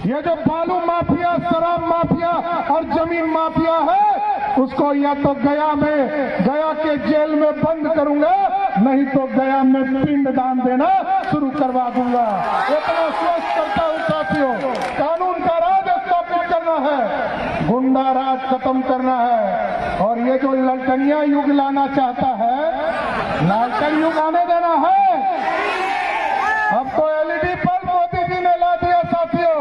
ये जो बालू माफिया, शराब माफिया और जमीन माफिया है, उसको या तो गया के जेल में बंद करूंगा, नहीं तो गया में पिंड दान देना शुरू करवा दूंगा। इतना स्वस्थ करता हूं साथियों। कानून का राज स्थापित करना है, गुंडा राज खत्म करना है, और ये जो ललटनिया युग लाना चाहता है, लालटन युग आने देना है। अब तो एलईडी बल्ब मोदी जी ने ला दिया साथियों,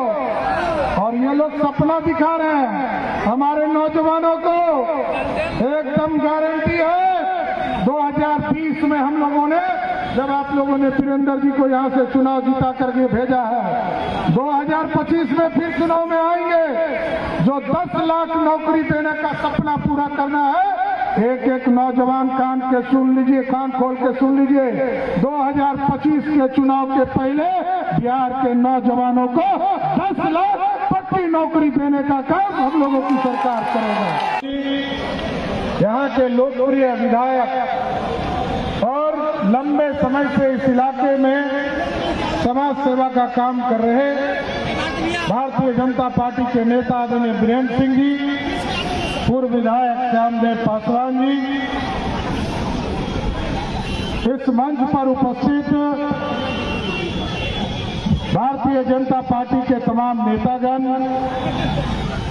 और ये लोग सपना दिखा रहे हैं हमारे नौजवानों को। एकदम गारंटी है 2020 में हम लोगों ने, जब आप लोगों ने वीरेंद्र जी को यहां से चुनाव जीता करके भेजा है, 2025 में फिर चुनाव में आएंगे। जो 10 लाख नौकरी देने का सपना पूरा करना है, एक एक नौजवान कान के सुन लीजिए, कान खोल के सुन लीजिए। 2025 के चुनाव के पहले बिहार के नौजवानों को 10 लाख पक्की नौकरी देने का काम हम लोगों की सरकार करेगा। यहाँ के लोकप्रिय विधायक और लंबे समय से इस इलाके में समाज सेवा का काम कर रहे भारतीय जनता पार्टी के नेता आदरणीय वीरेंद्र सिंह जी, पूर्व विधायक श्यामदेव पासवान जी, इस मंच पर उपस्थित भारतीय जनता पार्टी के तमाम नेतागण,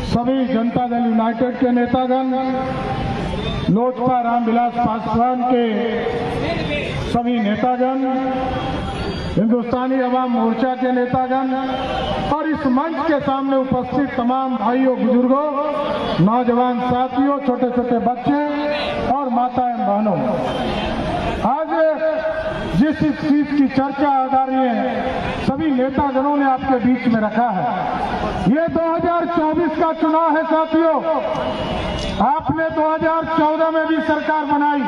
सभी जनता दल यूनाइटेड के नेतागण, लोजपा रामविलास पासवान के सभी नेतागण, हिंदुस्तानी अवाम मोर्चा के नेतागण, और इस मंच के सामने उपस्थित तमाम भाइयों, बुजुर्गों, नौजवान साथियों, छोटे छोटे बच्चे और माताएं बहनों, आज जिस चीज की चर्चा आ रही है, सभी नेतागणों ने आपके बीच में रखा है। ये 2024 का चुनाव है साथियों। आपने 2014 में भी सरकार बनाई,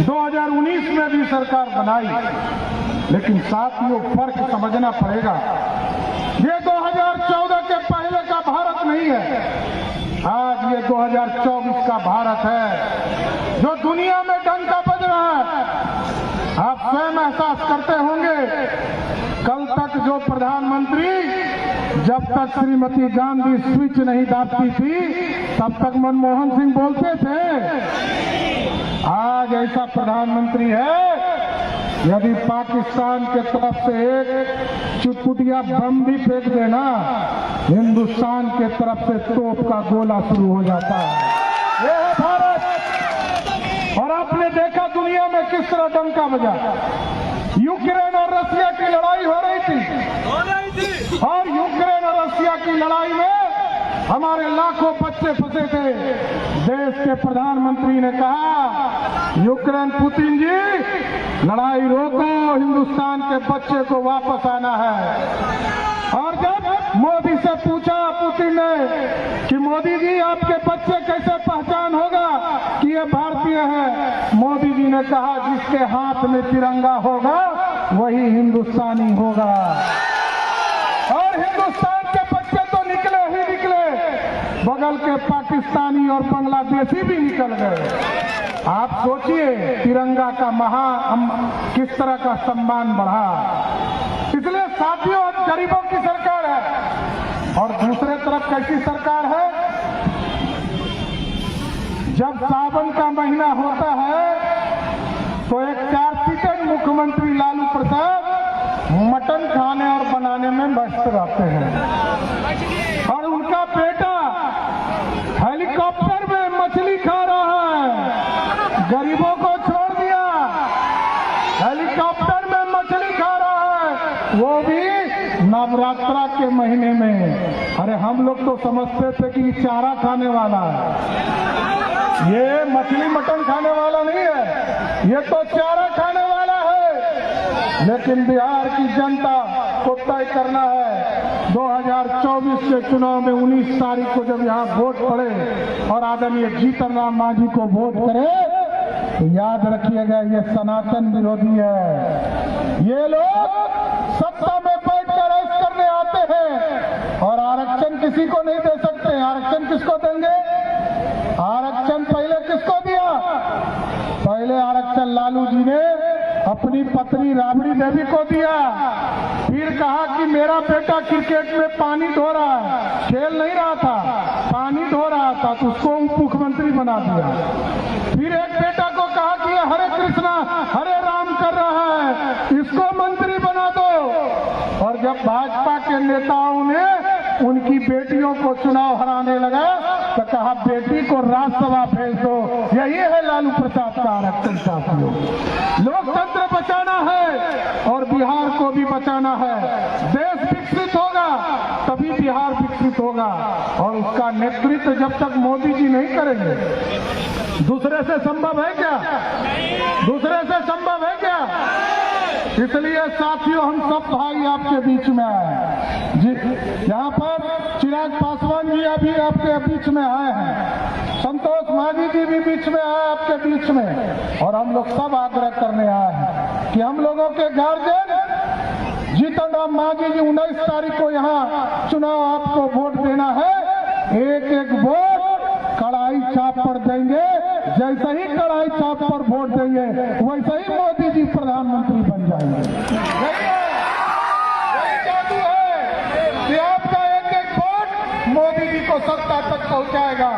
2019 में भी सरकार बनाई, लेकिन साथियों फर्क समझना पड़ेगा। ये 2014 के पहले का भारत नहीं है, आज ये 2024 का भारत है जो दुनिया में डंका बज रहा है। आप स्वयं एहसास करते होंगे, कल तक जो प्रधानमंत्री, जब तक श्रीमती गांधी स्विच नहीं दाबती थी, तब तक मनमोहन सिंह बोलते थे। आज ऐसा प्रधानमंत्री है, यदि पाकिस्तान के तरफ से एक चुटपुटिया बम भी फेंक देना, हिंदुस्तान के तरफ से तोप का गोला शुरू हो जाता है। ये है भारत। और आपने देखा दुनिया में किस तरह डंका बजा। यूक्रेन और रशिया की लड़ाई हो रही थी, और यूक्रेन और रशिया की लड़ाई में हमारे लाखों बच्चे फंसे थे। देश के प्रधानमंत्री ने कहा, यूक्रेन पुतिन जी लड़ाई रोको, हिंदुस्तान के बच्चे को वापस आना है। और जब मोदी से पूछा पुतिन ने कि मोदी जी आपके बच्चे कैसे पहचान होगा कि ये भारतीय है, मोदी जी ने कहा, जिसके हाथ में तिरंगा होगा वही हिंदुस्तानी होगा। और हिंदुस्तान के बच्चे तो निकले ही निकले, बगल के पाकिस्तानी और बांग्लादेशी भी निकल गए। आप सोचिए तिरंगा का किस तरह का सम्मान बढ़ा। इसलिए साथियों, आज गरीबों की सरकार है, और दूसरे तरफ कैसी सरकार है, जब सावन का महीना होता है तो एक 4 सीटेड मुख्यमंत्री लालू प्रसाद मटन खाने और बनाने में व्यस्त रहते हैं, और उनका बेटा हेलीकॉप्टर में मछली खा रहा है। गरीबों को छोड़ दिया, हेलीकॉप्टर में मछली खा रहा है, वो भी नवरात्रा के महीने में। अरे हम लोग तो समझते थे कि चारा खाने वाला है, ये मछली मटन खाने वाला नहीं है, ये तो चारा खाने वाला है। लेकिन बिहार की जनता को तय करना है। 2024 के चुनाव में 19 तारीख को जब यहाँ वोट पड़े और आदरणीय जीतन राम मांझी को वोट करे, तो याद रखिएगा, ये सनातन विरोधी है। ये लोग सत्ता में बैठकर ऐश करने आते हैं और आरक्षण किसी को नहीं दे सकते। आरक्षण किसको देंगे? आरक्षण पहले किसको दिया? पहले आरक्षण लालू जी ने अपनी पत्नी राबड़ी देवी को दिया। फिर कहा कि मेरा बेटा क्रिकेट में पानी धो रहा है, खेल नहीं रहा था, पानी धो रहा था, तो उसको उप मुख्यमंत्री बना दिया। फिर एक बेटा को कहा कि हरे कृष्णा हरे राम कर रहा है, इसको मंत्री बना दो। और जब भाजपा के नेताओं ने उनकी बेटियों को चुनाव हराने लगा तो कहा बेटी को राज्यसभा भेज दो। यही है लालू प्रसाद का आरक्षण साथियों। लोकतंत्र बचाना है और बिहार को भी बचाना है। देश विकसित होगा तभी बिहार विकसित होगा, और उसका नेतृत्व जब तक मोदी जी नहीं करेंगे, दूसरे से संभव है क्या? दूसरे से संभव है क्या? इसलिए साथियों हम सब भाई आपके बीच में आए जी। यहाँ पर चिराग पासवान जी अभी आपके बीच में आए हैं, संतोष मांझी जी भी बीच में आए आपके बीच में, और हम लोग सब आग्रह करने आए हैं कि हम लोगों के गार्जियन जीतन राम मांझी जी 19 तारीख को यहाँ चुनाव आपको वोट देना है। एक एक वोट कड़ाई छाप पर देंगे। जैसे ही कड़ाई छाप पर वोट देंगे वैसे ही मोदी जी प्रधानमंत्री बन जाएंगे। यही जादू है कि आपका एक एक वोट मोदी जी को सत्ता तक पहुंचाएगा।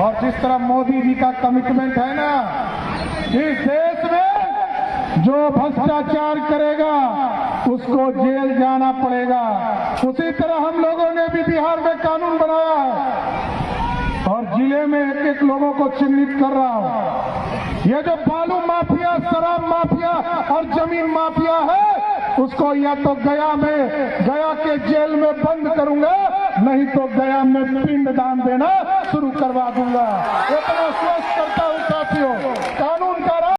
और जिस तरह मोदी जी का कमिटमेंट है ना, इस देश में जो भ्रष्टाचार करेगा उसको जेल जाना पड़ेगा। उसी तरह हम लोगों ने भी बिहार में कानून बनाया है और जिले में एक एक लोगों को चिन्हित कर रहा हूं। ये जो बालू माफिया, शराब माफिया और जमीन माफिया है, उसको या तो गया के जेल में बंद करूंगा, नहीं तो गया में पिंड दान देना शुरू करवा दूंगा। इतना स्वस्थ करता हूं साथियों।